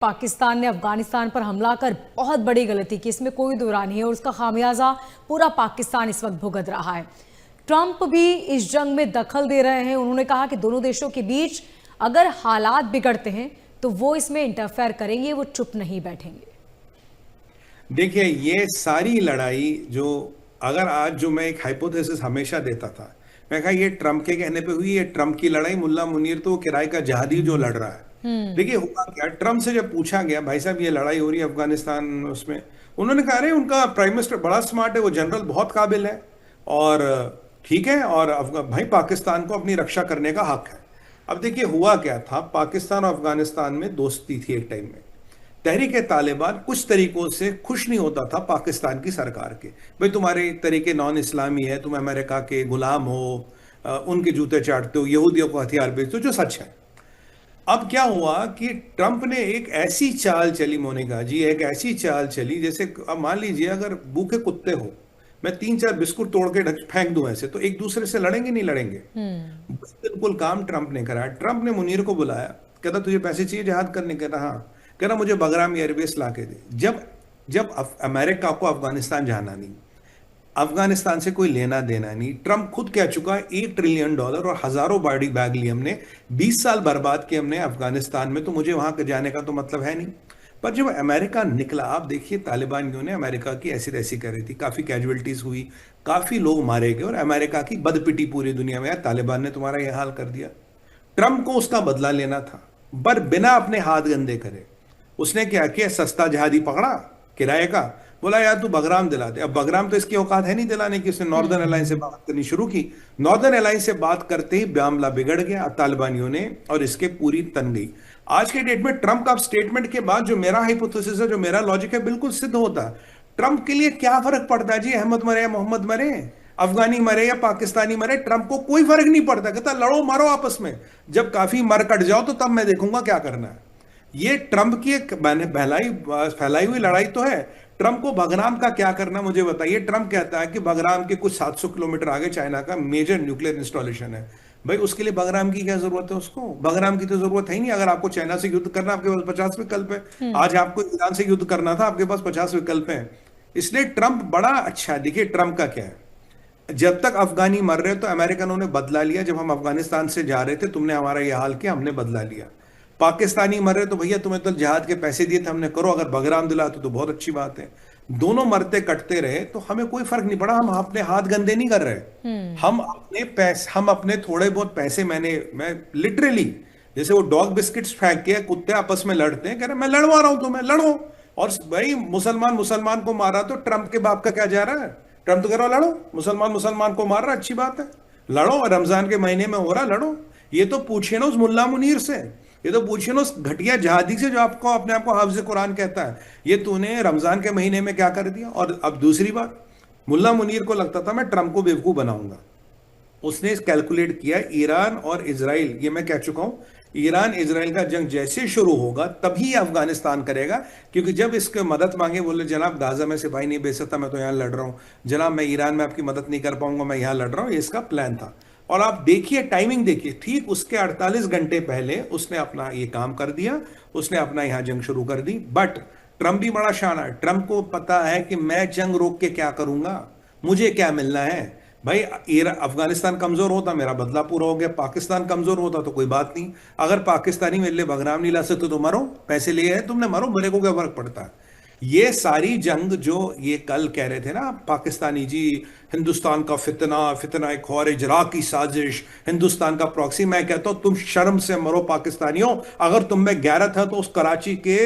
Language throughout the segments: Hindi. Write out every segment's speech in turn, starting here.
पाकिस्तान ने अफगानिस्तान पर हमला कर बहुत बड़ी गलती की, इसमें कोई दो राय नहीं है और उसका खामियाजा पूरा पाकिस्तान इस वक्त भुगत रहा है। ट्रंप भी इस जंग में दखल दे रहे हैं। उन्होंने कहा कि दोनों देशों के बीच अगर हालात बिगड़ते हैं तो वो इसमें इंटरफेयर करेंगे, वो चुप नहीं बैठेंगे। देखिए, ये सारी लड़ाई जो अगर आज जो मैं एक हाइपोथेसिस हमेशा देता था, मैं कहा ये ट्रंप के कहने पे हुई, ये ट्रंप की लड़ाई, मुल्ला मुनीर तो किराए का जहादी जो लड़ रहा है। देखिए हुआ क्या, ट्रंप से जब पूछा गया भाई साहब ये लड़ाई हो रही है अफगानिस्तान उसमें, उन्होंने कहा अरे उनका प्राइम मिनिस्टर बड़ा स्मार्ट है, वो जनरल बहुत काबिल है और ठीक है, और भाई पाकिस्तान को अपनी रक्षा करने का हक है। अब देखिए हुआ क्या था, पाकिस्तान और अफगानिस्तान में दोस्ती थी एक टाइम में। तहरीक तालिबान कुछ तरीकों से खुश नहीं होता था पाकिस्तान की सरकार के, भाई तुम्हारे तरीके नॉन इस्लामी है, तुम अमेरिका के गुलाम हो, उनके जूते चाटते हो, यहूदियों को हथियार बेचते हो, जो सच है। अब क्या हुआ कि ट्रंप ने एक ऐसी चाल चली, मोनिका जी, एक ऐसी चाल चली जैसे अब मान लीजिए अगर भूखे कुत्ते हो, मैं 3-4 बिस्कुट तोड़ के फेंक दूं ऐसे, तो एक दूसरे से लड़ेंगे नहीं लड़ेंगे। बिल्कुल काम ट्रंप ने करा। ट्रंप ने मुनीर को बुलाया, कहता तुझे पैसे चाहिए जहाद करने, कहता हाँ, कह रहा मुझे बगराम एयरबेस ला के दे। जब जब अमेरिका को अफगानिस्तान जाना नहीं, अफगानिस्तान से कोई लेना देना नहीं, ट्रंप खुद कह चुका है $1 ट्रिलियन और हजारों बॉडी बैग लिए हमने, 20 साल बर्बाद किए हमने अफगानिस्तान में, तो मुझे वहां जाने का तो मतलब है नहीं। पर जब अमेरिका निकला, आप देखिए तालिबानियों ने अमेरिका की ऐसी तैसी कर रही थी, काफी कैजुअलिटीज हुई, काफी लोग मारे गए और अमेरिका की बदपिटी पूरी दुनिया में, यार तालिबान ने तुम्हारा यह हाल कर दिया। ट्रंप को उसका बदला लेना था, पर बिना अपने हाथ गंदे करे उसने क्या किया, सस्ता जहादी पकड़ा किराए का, बोला यार तू बगराम दिला दे। अब बगराम तो इसकी औकात है नहीं दिलाने की, उसने नॉर्दर्न अलायंस से बात करनी शुरू की। नॉर्दर्न अलायंस से बात करते ही मामला बिगड़ गया तालिबानियों ने, और इसके पूरी तन गई। आज के डेट में ट्रंप का स्टेटमेंट के बाद जो मेरा हाइपोथेसिस है, जो मेरा लॉजिक है, बिल्कुल सिद्ध होता है। ट्रंप के लिए क्या फर्क पड़ता है जी, अहमद मरे या मोहम्मद मरे, अफगानी मरे या पाकिस्तानी मरे, ट्रंप को कोई फर्क नहीं पड़ता। कहता लड़ो मारो आपस में, जब काफी मर कट जाओ तो तब मैं देखूंगा क्या करना है। ये ट्रंप की एक फैलाई हुई लड़ाई तो है। ट्रंप को बगराम का क्या करना मुझे बताइए। ट्रंप कहता है कि बगराम के कुछ 700 किलोमीटर आगे चाइना का मेजर न्यूक्लियर इंस्टॉलेशन है। भाई उसके लिए बगराम की क्या जरूरत है, उसको बगराम की तो जरूरत है ही नहीं। अगर आपको चाइना से युद्ध करना, आपके पास 50 विकल्प है। आज आपको ईरान से युद्ध करना था, आपके पास 50 विकल्प है। इसलिए ट्रंप बड़ा अच्छा है। देखिए ट्रंप का क्या है, जब तक अफगानी मर रहे तो अमेरिकनों ने बदला लिया, जब हम अफगानिस्तान से जा रहे थे तुमने हमारा यह हाल किया, हमने बदला लिया। पाकिस्तानी मर रहे तो भैया तुम्हें तो जहाद के पैसे दिए थे हमने, करो, अगर बगराम दिलाते तो बहुत अच्छी बात है। दोनों मरते कटते रहे तो हमें कोई फर्क नहीं पड़ा, हम अपने हाथ गंदे नहीं कर रहे। हम अपने पैसे, हम अपने थोड़े बहुत पैसे, मैं लिटरली जैसे वो डॉग बिस्किट्स फेंक के कुत्ते आपस में लड़ते हैं, कह रहे मैं लड़वा रहा हूं तुम्हें, लड़ो। और भाई मुसलमान मुसलमान को मारा तो ट्रंप के बाप का क्या जा रहा है, ट्रंप तो कह रहा लड़ो, मुसलमान मुसलमान को मार रहा, अच्छी बात है, लड़ो, रमजान के महीने में हो रहा, लड़ो। ये तो पूछिए ना उस मुल्ला मुनीर से, ये तो पूछिए ना उस घटिया जहादी से जो आपको अपने आप को हाफिज कुरान कहता है, ये तूने रमजान के महीने में क्या कर दिया। और अब दूसरी बात, मुल्ला मुनीर को लगता था मैं ट्रंप को बेवकूफ बनाऊंगा, उसने कैलकुलेट किया ईरान और इजराइल, ये मैं कह चुका हूं, ईरान इजराइल का जंग जैसे शुरू होगा तभी अफगानिस्तान करेगा। क्योंकि जब इसके मदद मांगे, बोले जनाब गाजा में सिपाही नहीं भेज सकता, मैं तो यहां लड़ रहा हूं, जनाब मैं ईरान में आपकी मदद नहीं कर पाऊंगा, मैं यहां लड़ रहा हूं, ये इसका प्लान था। और आप देखिए टाइमिंग देखिए, ठीक उसके 48 घंटे पहले उसने अपना ये काम कर दिया, उसने अपना यहां जंग शुरू कर दी। बट ट्रंप भी बड़ा शाना है, ट्रंप को पता है कि मैं जंग रोक के क्या करूंगा, मुझे क्या मिलना है। भाई अफगानिस्तान कमजोर होता मेरा बदला पूरा हो गया, पाकिस्तान कमजोर होता तो कोई बात नहीं, अगर पाकिस्तानी मेरे लिए बगराम नहीं ला सकते तो मरो, पैसे लिए हैं तुमने, मरो, मेरे को क्या फर्क पड़ता है। ये सारी जंग जो ये कल कह रहे थे ना पाकिस्तानी जी, हिंदुस्तान का फितना, फितना एक और इजराक की साजिश, हिंदुस्तान का प्रॉक्सी, मैं कहता हूं तुम शर्म से मरो पाकिस्तानियों। अगर तुम में गैरत है तो उस कराची के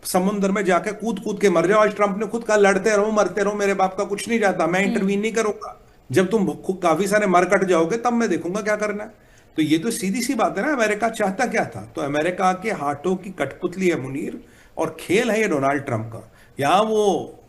समुद्र में जाके कूद कूद के मर जाओ। आज ट्रंप ने खुद कहा लड़ते रहो मरते रहो, मेरे बाप का कुछ नहीं जाता, मैं इंटरवीन नहीं करूंगा, जब तुम काफी सारे मर कट जाओगे तब मैं देखूंगा क्या करना है। तो ये तो सीधी सी बात है ना, अमेरिका चाहता क्या था। तो अमेरिका के हाथों की कठपुतली है मुनीर, और खेल है ये डोनाल्ड ट्रंप का। यहां वो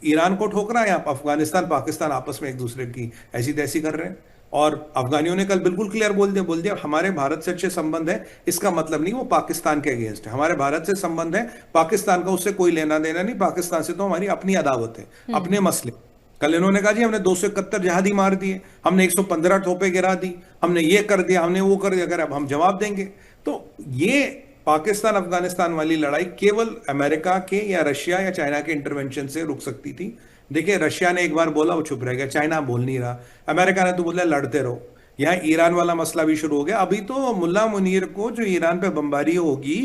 ईरान को ठोक रहा है, यहाँ अफगानिस्तान पाकिस्तान आपस में एक दूसरे की ऐसी तैसी कर रहे हैं। और अफगानियों ने कल बिल्कुल क्लियर बोल दिया हमारे भारत से अच्छे संबंध है, इसका मतलब नहीं वो पाकिस्तान के अगेंस्ट है, हमारे भारत से संबंध है, पाकिस्तान का उससे कोई लेना देना नहीं, पाकिस्तान से तो हमारी अपनी अदावत है, अपने मसले। कल इन्होंने कहा जी हमने 271 जहादी मार दिए, हमने 115 तोपें गिरा दी, हमने ये कर दिया, हमने वो कर दिया, अगर अब हम जवाब देंगे। तो ये पाकिस्तान अफगानिस्तान वाली लड़ाई केवल अमेरिका के या रशिया या चाइना के इंटरवेंशन से रुक सकती थी। देखिए, रशिया ने एक बार बोला, वो चुप रह गया, चाइना बोल नहीं रहा, अमेरिका ने तो बोला लड़ते रहो। यहाँ ईरान वाला मसला भी शुरू हो गया। अभी तो मुल्ला मुनीर को जो ईरान पे बमबारी होगी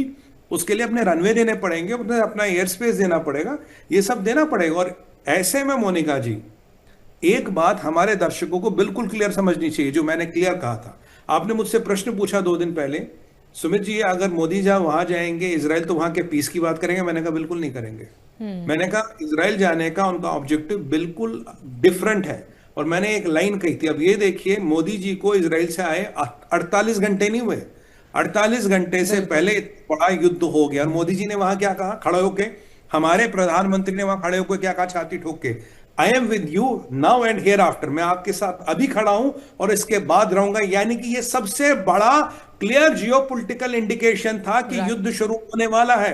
उसके लिए अपने रनवे देने पड़ेंगे, अपना एयर स्पेस देना पड़ेगा, ये सब देना पड़ेगा। और ऐसे में मोनिका जी, एक बात हमारे दर्शकों को बिल्कुल क्लियर समझनी चाहिए, जो मैंने क्लियर कहा था। आपने मुझसे प्रश्न पूछा 2 दिन पहले, सुमित जी अगर मोदी जहां वहां जाएंगे इजराइल तो वहां के पीस की बात करेंगे? मैंने कहा बिल्कुल नहीं करेंगे। मैंने कहा इजराइल जाने का उनका ऑब्जेक्टिव बिल्कुल डिफरेंट है। और मैंने एक लाइन कही थी, अब ये देखिए, मोदी जी को इजराइल से आए 48 घंटे नहीं हुए, 48 घंटे से पहले बड़ा युद्ध हो गया। और मोदी जी ने वहां क्या कहा खड़े होके? हमारे प्रधानमंत्री ने वहां खड़े होकर क्या कहा, छाती ठोक के, I am with you now and here after, मैं आपके साथ अभी खड़ा हूं और इसके बाद रहूंगा। यानी कि ये सबसे बड़ा क्लियर जियोपॉलिटिकल इंडिकेशन था कि युद्ध शुरू होने वाला है।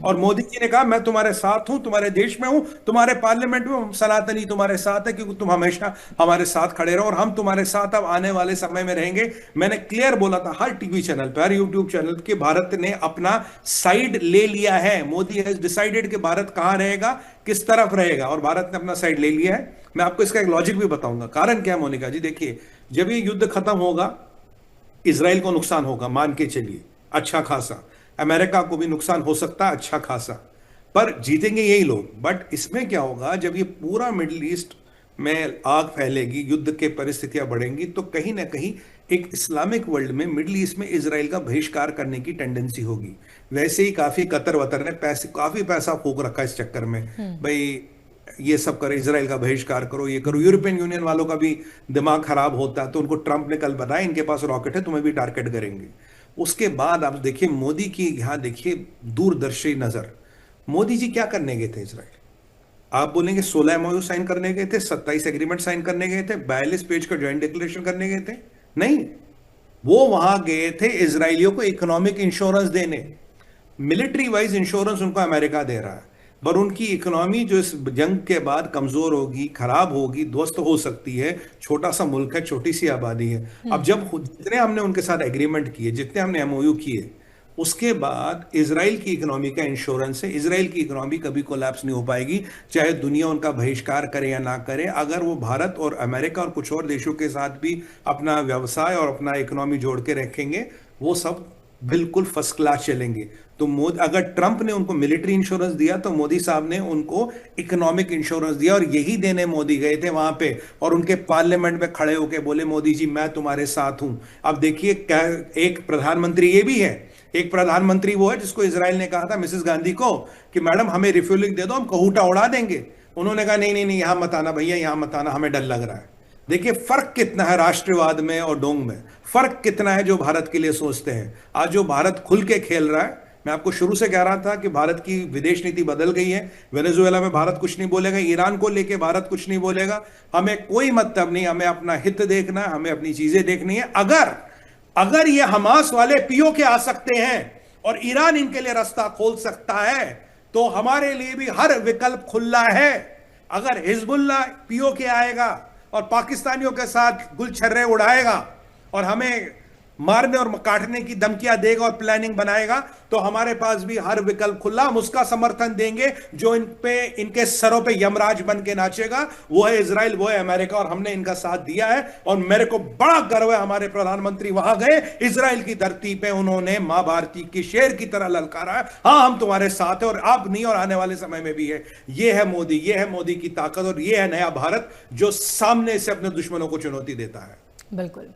और मोदी जी ने कहा मैं तुम्हारे साथ हूं, तुम्हारे देश में हूं, तुम्हारे पार्लियामेंट में हूं, सनातनी तुम्हारे साथ है क्योंकि तुम हमेशा हमारे साथ खड़े रहो और हम तुम्हारे साथ अब आने वाले समय में रहेंगे। मैंने क्लियर बोला था हर टीवी चैनल पर, हर यूट्यूब चैनल कि भारत ने अपना साइड ले लिया है। मोदी हैज डिसाइडेड कि भारत कहां रहेगा, किस तरफ रहेगा, और भारत ने अपना साइड ले लिया है। मैं आपको इसका एक लॉजिक भी बताऊंगा। कारण क्या है मोनिका जी? देखिए, जब ये युद्ध खत्म होगा इजराइल को नुकसान होगा, मान के चलिए अच्छा खासा, अमेरिका को भी नुकसान हो सकता है अच्छा खासा, पर जीतेंगे यही लोग। बट इसमें क्या होगा, जब ये पूरा मिडिल ईस्ट में आग फैलेगी, युद्ध के परिस्थितियां बढ़ेंगी, तो कहीं ना कहीं एक इस्लामिक वर्ल्ड में मिडिल ईस्ट में इजराइल का बहिष्कार करने की टेंडेंसी होगी। वैसे ही काफी कतर वतर ने काफी पैसा फूक रखा इस चक्कर में, भाई ये सब करे, इजराइल का बहिष्कार करो, ये करो। यूरोपियन यूनियन वालों का भी दिमाग खराब होता है, तो उनको ट्रंप ने कल बताया इनके पास रॉकेट है, तुम्हें भी टारगेट करेंगे। उसके बाद आप देखिए मोदी की, यहां देखिए दूरदर्शी नजर, मोदी जी क्या करने गए थे इजराइल? आप बोलेंगे 16 एमओयू साइन करने गए थे, 27 एग्रीमेंट साइन करने गए थे, 42 पेज का ज्वाइंट डिक्लेरेशन करने गए थे? नहीं, वो वहां गए थे इजरायलियों को इकोनॉमिक इंश्योरेंस देने। मिलिट्री वाइज इंश्योरेंस उनको अमेरिका दे रहा है, पर उनकी इकोनॉमी जो इस जंग के बाद कमजोर होगी, खराब होगी, ध्वस्त हो सकती है। छोटा सा मुल्क है, छोटी सी आबादी है। अब जब जितने हमने उनके साथ एग्रीमेंट किए, जितने हमने एमओयू किए, उसके बाद इजराइल की इकोनॉमी का इंश्योरेंस है। इजराइल की इकोनॉमी कभी कोलैप्स नहीं हो पाएगी, चाहे दुनिया उनका बहिष्कार करे या ना करे। अगर वो भारत और अमेरिका और कुछ और देशों के साथ भी अपना व्यवसाय और अपना इकोनॉमी जोड़ के रखेंगे, वो सब बिल्कुल फर्स्ट क्लास चलेंगे। तो मोदी, अगर ट्रंप ने उनको मिलिट्री इंश्योरेंस दिया तो मोदी साहब ने उनको इकोनॉमिक इंश्योरेंस दिया, और यही देने मोदी गए थे वहां पे, और उनके पार्लियामेंट में खड़े होकर बोले मोदी जी मैं तुम्हारे साथ हूं। अब देखिए, एक प्रधानमंत्री ये भी है, एक प्रधानमंत्री वो है जिसको इजराइल ने कहा था मिसेस गांधी को कि मैडम हमें रिफ्यूलिंग दे दो, हम कहूटा उड़ा देंगे। उन्होंने कहा नहीं नहीं नहीं, यहां मत आना भैया, यहां मत आना, हमें डर लग रहा है। देखिए फर्क कितना है राष्ट्रवाद में और डोंग में, फर्क कितना है जो भारत के लिए सोचते हैं। आज जो भारत खुल के खेल रहा है, मैं आपको शुरू से कह रहा था कि भारत की विदेश नीति बदल गई है। वेनेजुएला में भारत कुछ नहीं बोलेगा, ईरान को लेके भारत कुछ नहीं बोलेगा, हमें कोई मतलब नहीं, हमें अपना हित देखना है, हमें अपनी चीजें देखनी है। अगर ये हमास वाले पीओ के आ सकते हैं और ईरान इनके लिए रास्ता खोल सकता है, तो हमारे लिए भी हर विकल्प खुला है। अगर हिजबुल्लाह पीओ के आएगा और पाकिस्तानियों के साथ गुलछर्रे उड़ाएगा और हमें मारने और काटने की धमकियां देगा और प्लानिंग बनाएगा, तो हमारे पास भी हर विकल्प खुला, हम उसका समर्थन देंगे। जो इनके सरों पे यमराज बन के नाचेगा वो है इजराइल, वो है अमेरिका, और हमने इनका साथ दिया है। और मेरे को बड़ा गर्व है, हमारे प्रधानमंत्री वहां गए इजराइल की धरती पे, उन्होंने मां भारती की शेर की तरह ललकारा है, हाँ हम तुम्हारे साथ है, और अब नहीं और आने वाले समय में भी है। ये है मोदी, ये है मोदी की ताकत, और ये है नया भारत जो सामने से अपने दुश्मनों को चुनौती देता है। बिल्कुल।